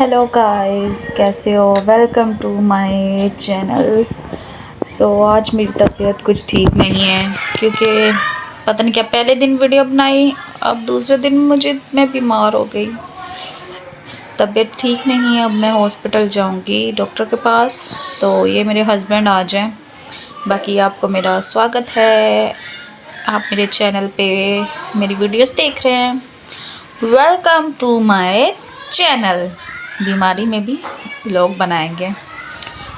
Hello guys, कैसे हो? Welcome to my channel. आज मेरी तबीयत कुछ ठीक नहीं है क्योंकि पता नहीं क्या पहले दिन वीडियो बनाई, अब दूसरे दिन मैं बीमार हो गई। तबीयत ठीक नहीं है, अब मैं हॉस्पिटल जाऊंगी डॉक्टर के पास। तो ये मेरे हस्बैंड आ जाएं। बाकी आपको मेरा स्वागत है, आप मेरे चैनल पे मेरी वीडियोस देख रहे हैं। Welcome to my channel. बीमारी में भी लोग बनाएंगे।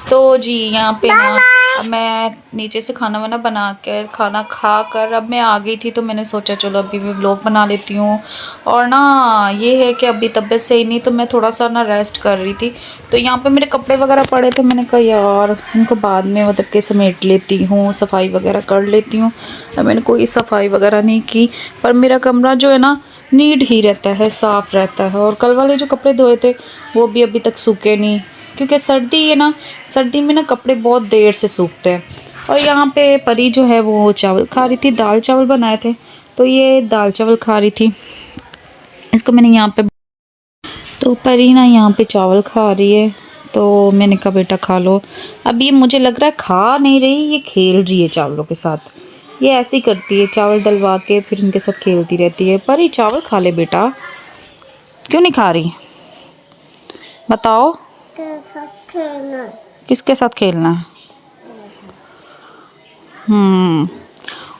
तो जी यहाँ पे ना अब मैं नीचे से खाना वाना बना कर खाना खा कर अब मैं आ गई थी, तो मैंने सोचा चलो अभी मैं व्लॉग बना लेती हूँ। और ना ये है कि अभी तबीयत सही नहीं, तो मैं थोड़ा सा ना रेस्ट कर रही थी। तो यहाँ पे मेरे कपड़े वगैरह पड़े थे, मैंने कहा यार इनको बाद में मतलब के समेट लेती हूँ, सफाई वगैरह कर लेती हूँ। तो मैंने कोई सफाई वगैरह नहीं की, पर मेरा कमरा जो है ना नीट ही रहता है, साफ़ रहता है। और कल वाले जो कपड़े धोए थे वो भी अभी तक सूखे नहीं, क्योंकि सर्दी है ना, सर्दी में ना कपड़े बहुत देर से सूखते हैं। और यहाँ पे परी जो है वो चावल खा रही थी, दाल चावल बनाए थे, तो ये दाल चावल खा रही थी। इसको मैंने यहाँ पे तो परी ना यहाँ पे चावल खा रही है, तो मैंने कहा बेटा खा लो। अब ये मुझे लग रहा है खा नहीं रही, ये खेल रही है चावलों के साथ। ये ऐसे ही करती है, चावल डलवा के फिर इनके साथ खेलती रहती है। परी चावल खा ले बेटा, क्यों नहीं खा रही? बताओ किसके साथ खेलना है?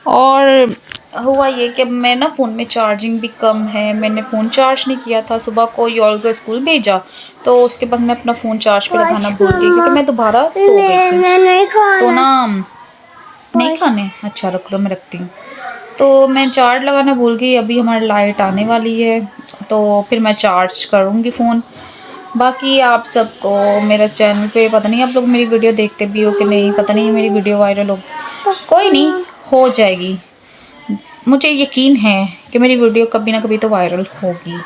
और हुआ ये कि मैं ना फ़ोन में चार्जिंग भी कम है, मैंने फ़ोन चार्ज नहीं किया था। सुबह को योल को स्कूल भेजा, तो उसके बाद मैं अपना फ़ोन चार्ज पे लगाना भूल गई, क्योंकि मैं दोबारा सो गई थी। तो ना नहीं खाने, अच्छा रख लो, मैं रखती हूँ। तो मैं चार्ज लगाना भूल गई। अभी हमारी लाइट आने वाली है, तो फिर मैं चार्ज करूँगी फ़ोन। बाकी आप सबको मेरा चैनल पे पता नहीं आप लोग मेरी वीडियो देखते भी हो कि नहीं, पता नहीं मेरी वीडियो वायरल हो, कोई नहीं, हो जाएगी। मुझे यकीन है कि मेरी वीडियो कभी ना कभी तो वायरल होगी,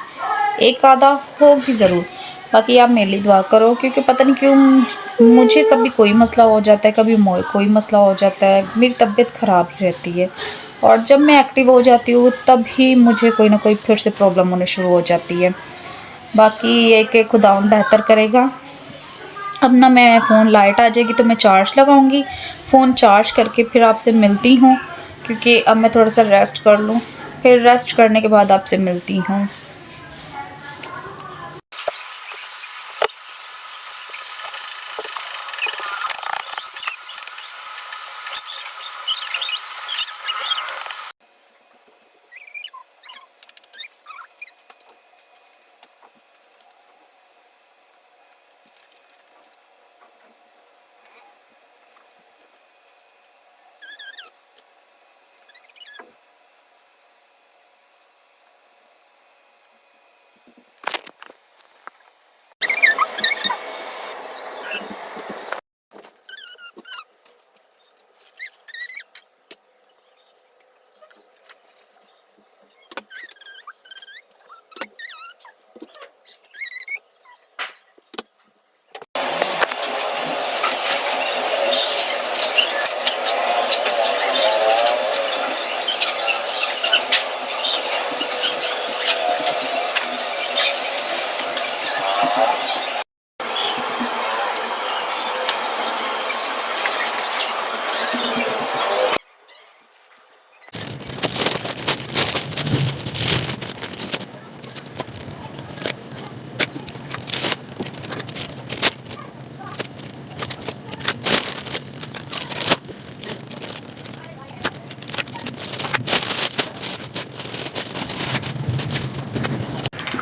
एक आधा होगी ज़रूर। बाकी आप मेरे लिए दुआ करो, क्योंकि पता नहीं क्यों मुझे कभी कोई मसला हो जाता है, कभी कोई मसला हो जाता है। मेरी तबीयत ख़राब ही रहती है, और जब मैं एक्टिव हो जाती हूँ तब ही मुझे कोई ना कोई फिर से प्रॉब्लम होने शुरू हो जाती है। बाकी ये कि खुदावंद बेहतर करेगा। अब ना मैं फ़ोन लाइट आ जाएगी तो मैं चार्ज लगाऊंगी, फ़ोन चार्ज करके फिर आपसे मिलती हूँ, क्योंकि अब मैं थोड़ा सा रेस्ट कर लूँ, फिर रेस्ट करने के बाद आपसे मिलती हूँ।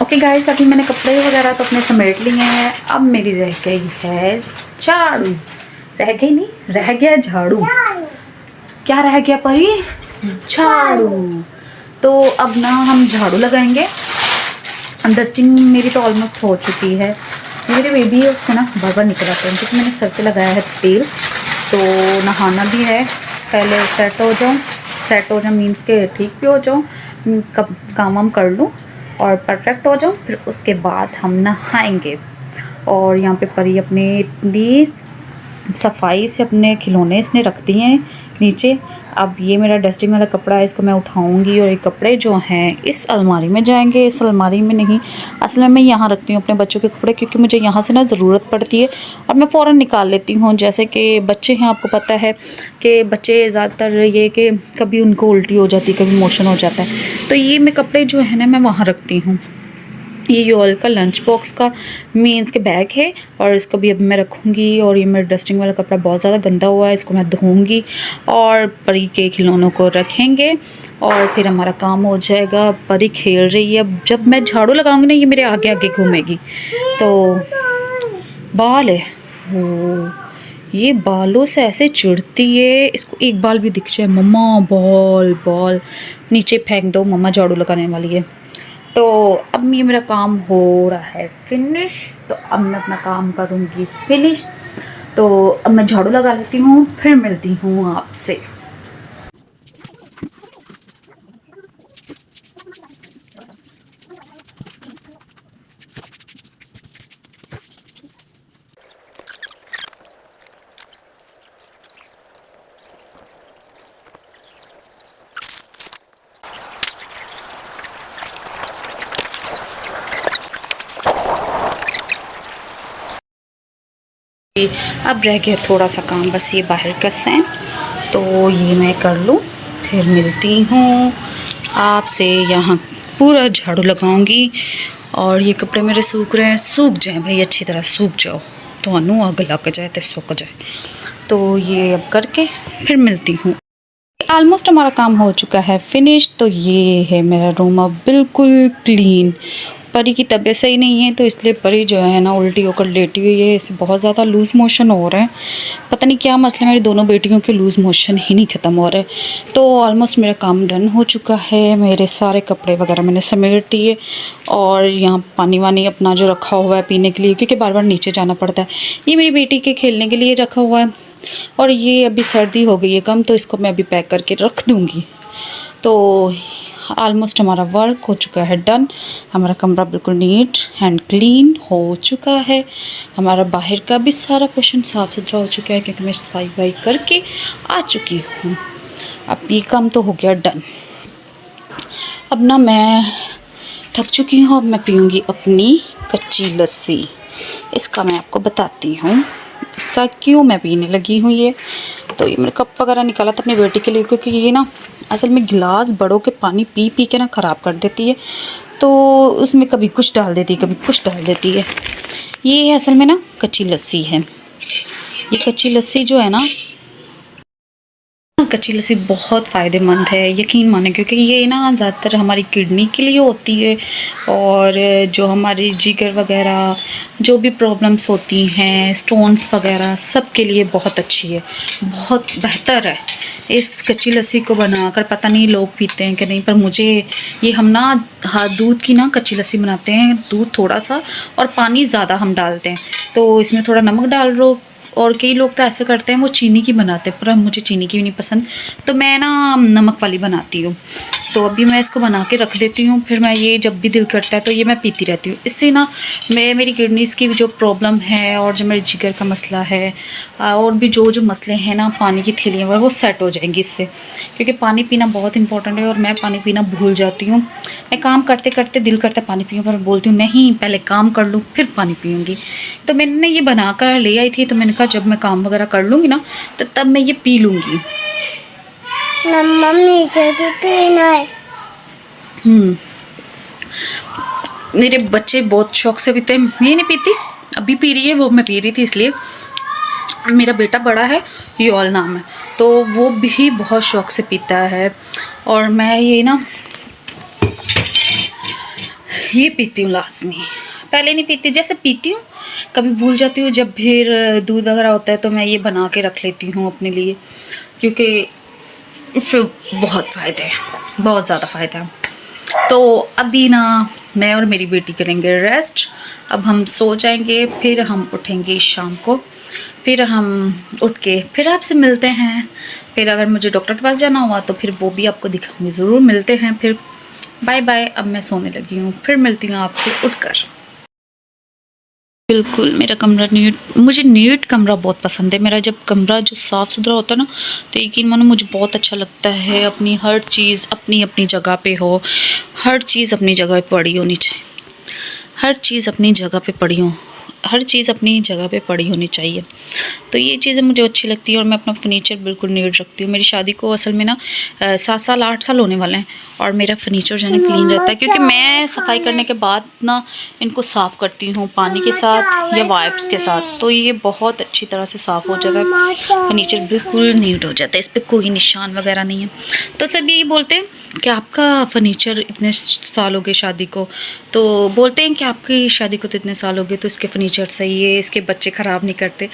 ओके गाइस, अभी मैंने कपड़े वगैरह तो अपने समेट लिए हैं। अब मेरी रह गई है झाड़ू, रह गई नहीं, रह गया झाड़ू। क्या रह गया परी? झाड़ू। तो अब ना हम झाड़ू लगाएंगे। डस्टिंग मेरी तो ऑलमोस्ट हो चुकी है। मेरे बेबी है उससे ना बार निकल आते हैं, क्योंकि मैंने सर पे लगाया है तेल। तो नहाना भी है, पहले सेट हो जाऊँ मीन्स के ठीक भी हो जाऊँ, काम वाम कर लूँ और परफेक्ट हो जाऊँ, फिर उसके बाद हम नहाएंगे। और यहाँ पे परी अपने दी सफाई से अपने खिलौने इसने रख दिए हैं नीचे। अब ये मेरा डस्टिंग वाला कपड़ा है, इसको मैं उठाऊंगी और ये कपड़े जो हैं इस अलमारी में जाएंगे। इस अलमारी में नहीं, असल में मैं यहाँ रखती हूँ अपने बच्चों के कपड़े, क्योंकि मुझे यहाँ से ना ज़रूरत पड़ती है और मैं फ़ौरन निकाल लेती हूँ। जैसे कि बच्चे हैं, आपको पता है कि बच्चे ज़्यादातर ये कि कभी उनको उल्टी हो जाती है, कभी मोशन हो जाता है, तो ये मैं कपड़े जो है ना मैं वहाँ रखती हूँ। ये योल का लंच बॉक्स का मीन्स के बैग है और इसको भी अब मैं रखूँगी। और ये मेरा डस्टिंग वाला कपड़ा बहुत ज़्यादा गंदा हुआ है, इसको मैं धोऊँगी और परी के खिलौनों को रखेंगे और फिर हमारा काम हो जाएगा। परी खेल रही है, जब मैं झाड़ू लगाऊंगी ना ये मेरे आगे आगे घूमेगी। तो बाल है वो, ये बालों से ऐसे चिढ़ती है, इसको एक बाल भी दिख जाए मम्मा बॉल बॉल नीचे फेंक दो, मम्मा झाड़ू लगाने वाली है। तो अब ये मेरा काम हो रहा है फिनिश, तो अब मैं अपना काम करूँगी फिनिश। तो अब मैं झाड़ू लगा लेती हूँ, फिर मिलती हूँ आपसे। अब रह गया थोड़ा सा काम, बस ये बाहर का सैन, तो ये मैं कर लूँ फिर मिलती हूँ आपसे। यहाँ पूरा झाड़ू लगाऊंगी और ये कपड़े मेरे सूख रहे हैं, सूख जाएं भाई, अच्छी तरह सूख जाओ, तो अनु अग लग जाए तो सूख जाए। तो ये अब करके फिर मिलती हूँ। ऑलमोस्ट हमारा काम हो चुका है फिनिश। तो ये है मेरा रूम अब बिल्कुल क्लीन। परी की तबीयत सही नहीं है, तो इसलिए परी जो है ना उल्टी होकर लेटी हुई है, इसे बहुत ज़्यादा लूज़ मोशन हो रहे हैं, पता नहीं क्या मसला, मेरी दोनों बेटियों के लूज़ मोशन ही नहीं ख़त्म हो रहे। तो ऑलमोस्ट मेरा काम डन हो चुका है, मेरे सारे कपड़े वगैरह मैंने समेट दिए और यहाँ पानी वानी अपना जो रखा हुआ है पीने के लिए, क्योंकि बार बार नीचे जाना पड़ता है, ये मेरी बेटी के खेलने के लिए रखा हुआ है। और ये अभी सर्दी हो गई है कम, तो इसको मैं अभी पैक करके रख दूँगी। तो ऑलमोस्ट हमारा वर्क हो चुका है डन, हमारा कमरा बिल्कुल नीट एंड क्लीन हो चुका है। हमारा बाहर का भी सारा पोर्शन साफ़ सुथरा हो चुका है, क्योंकि मैं सफाई वफाई करके आ चुकी हूँ। अब ये काम तो हो गया डन। अब ना मैं थक चुकी हूँ, अब मैं पीऊँगी अपनी कच्ची लस्सी। इसका मैं आपको बताती हूँ इसका क्यों मैं पीने लगी हूँ ये। तो ये मैंने कप वगैरह निकाला था अपनी बेटी के लिए, क्योंकि ये ना असल में गिलास बड़ों के पानी पी पी के ना ख़राब कर देती है, तो उसमें कभी कुछ डाल देती है कभी कुछ डाल देती है। ये असल में ना कच्ची लस्सी है। ये कच्ची लस्सी जो है ना, कच्ची लस्सी बहुत फ़ायदेमंद है, यकीन माने, क्योंकि ये ना ज़्यादातर हमारी किडनी के लिए होती है और जो हमारी जिगर वगैरह जो भी प्रॉब्लम्स होती हैं, स्टोन्स वगैरह, सब के लिए बहुत अच्छी है, बहुत बेहतर है। इस कच्ची लस्सी को बनाकर पता नहीं लोग पीते हैं कि नहीं, पर मुझे ये हम ना दूध की ना कच्ची लस्सी बनाते हैं, दूध थोड़ा सा और पानी ज़्यादा हम डालते हैं, तो इसमें थोड़ा नमक डाल लो। और कई लोग तो ऐसे करते हैं वो चीनी की बनाते हैं, पर मुझे चीनी की भी नहीं पसंद, तो मैं ना नमक वाली बनाती हूँ। तो अभी मैं इसको बना के रख देती हूँ, फिर मैं ये जब भी दिल करता है तो ये मैं पीती रहती हूँ। इससे ना मेरी किडनीज़ की जो प्रॉब्लम है और जो मेरे जिगर का मसला है और भी जो मसले हैं ना, पानी की थैलियाँ वो सेट हो जाएंगी इससे, क्योंकि पानी पीना बहुत इंपॉर्टेंट है और मैं पानी पीना भूल जाती हूँ। मैं काम करते करते दिल करता है पानी पीऊँ, पर बोलती हूँ नहीं पहले काम कर लूँ फिर पानी पीऊँगी। तो मैंने ये बना कर ले आई थी, तो मैंने कहा जब मैं काम वगैरह कर लूँगी ना तो तब मैं ये पी लूँगी। नीचे भी पीना है। मेरे बच्चे बहुत शौक से पीते हैं, ये नहीं पीती, अभी पी रही है, वो मैं पी रही थी इसलिए। मेरा बेटा बड़ा है, योल नाम है, तो वो भी बहुत शौक से पीता है और मैं ये ना ये पीती हूँ लाजमी। पहले नहीं पीती, जैसे पीती हूँ कभी भूल जाती हूँ, जब फिर दूध वगैरह होता है तो मैं ये बना के रख लेती हूँ अपने लिए, क्योंकि इससे बहुत फ़ायदे हैं, बहुत ज़्यादा फ़ायदा है। तो अभी ना मैं और मेरी बेटी करेंगे रेस्ट, अब हम सो जाएंगे, फिर हम उठेंगे शाम को, फिर हम उठ के फिर आपसे मिलते हैं। फिर अगर मुझे डॉक्टर के पास जाना हुआ तो फिर वो भी आपको दिखाऊंगी, ज़रूर मिलते हैं फिर। बाय बाय, अब मैं सोने लगी हूँ, फिर मिलती हूँ आपसे उठकर। बिल्कुल मेरा कमरा नीट, मुझे नीट कमरा बहुत पसंद है। मेरा जब कमरा जो साफ़ सुथरा होता है ना, तो यकीन मानो मुझे बहुत अच्छा लगता है। अपनी हर चीज़ अपनी अपनी जगह पे हो, हर चीज़ अपनी जगह पे पड़ी होनी चाहिए, हर चीज़ अपनी जगह पे पड़ी हो, हर चीज़ अपनी जगह पे पड़ी होनी चाहिए। तो ये चीज़ें मुझे अच्छी लगती है और मैं अपना फर्नीचर बिल्कुल नीट रखती हूँ। मेरी शादी को असल में ना 7 साल 8 साल होने वाले हैं और मेरा फर्नीचर जो है ना क्लीन रहता है, क्योंकि मैं सफाई करने के बाद ना इनको साफ़ करती हूँ पानी के साथ या वाइप्स के साथ, तो ये बहुत अच्छी तरह से साफ़ हो जाता है, फर्नीचर बिल्कुल नीट हो जाता है, इस पर कोई निशान वगैरह नहीं है। तो सब यही बोलते हैं कि आपका फर्नीचर इतने साल हो गए शादी को, तो बोलते हैं कि आपकी शादी को तो इतने साल हो गए तो इसके फर्नीचर सही है, इसके बच्चे ख़राब नहीं करते।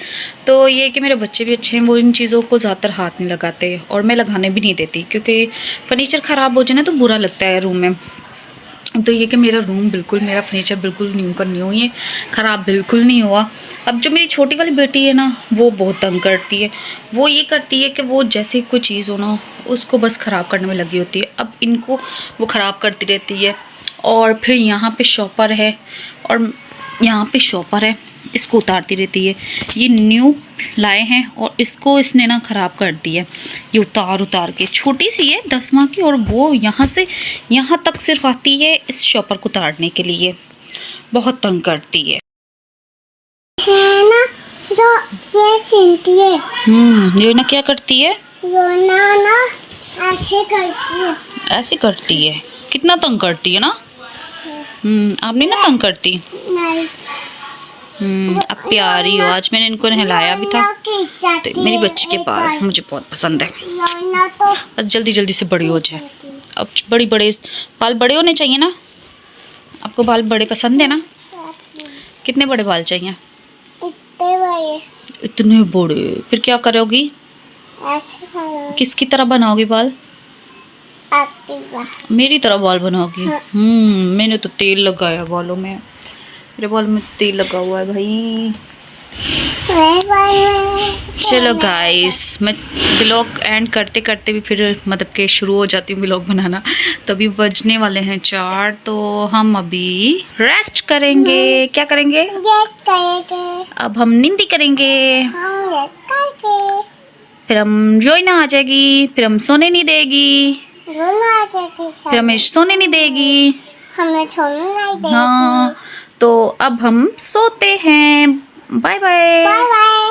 तो ये कि मेरे बच्चे भी अच्छे हैं, वो इन चीज़ों को ज़्यादातर हाथ नहीं लगाते और मैं लगाने भी नहीं देती, क्योंकि फर्नीचर ख़राब हो जाए ना तो बुरा लगता है रूम में। तो ये कि मेरा रूम बिल्कुल, मेरा फर्नीचर बिल्कुल न्यू का न्यू ही है, ख़राब बिल्कुल नहीं हुआ। अब जो मेरी छोटी वाली बेटी है ना, वो बहुत तंग करती है। वो ये करती है कि वो जैसे कोई चीज़ हो ना, उसको बस ख़राब करने में लगी होती है। अब इनको वो ख़राब करती रहती है और फिर यहाँ पे शॉपर है और यहाँ पे शॉपर है, इसको उतारती रहती है। ये न्यू लाए हैं और इसको इसने ना ख़राब कर दी है। ये उतार के, छोटी सी है 10 माह की, और वो यहाँ से यहाँ तक सिर्फ आती है इस शॉपर को उतारने के लिए, बहुत तंग करती है। है ना जो ये छीनती है। ये ना क्या करती है, वो ना ऐसे करती है। ऐसे करती है, कितना तंग करती है ना। आप नहीं ना तंग करती। नहीं। अब प्यारी हो। आज मैंने इनको नहलाया भी था। तो मेरी बच्ची के बाल मुझे बहुत पसंद है, तो बस जल्दी जल्दी से बड़ी हो जाए। अब बड़े बाल बड़े होने चाहिए ना, आपको बाल बड़े पसंद है ना। कितने बड़े बाल चाहिए? इतने बड़े। इतने बड़े, फिर क्या करोगी? ऐसे करोगे। किसकी तरह बनाओगी बाल? एक्टिवा। मेरी तरह बाल बनाओगी? मैंने तो तेल लगाया बालों में, मेरे बाल में तेल लगा हुआ है भाई। चलो गाइस, मैं ब्लॉग एंड करते करते भी फिर मतलब के शुरू हो जाती हूँ ब्लॉग बनाना। तो अभी बजने वाले हैं 4, तो हम अभी रेस्ट करेंगे। क्या करेंगे? अब हम नींदी करेंगे, फिर हम जोइना आ जाएगी, फिर हम सोने नहीं देगी, फिर हमें सोने नहीं देगी। हमें सोने नहीं देगी। हाँ, तो अब हम सोते हैं। Bye bye. Bye bye.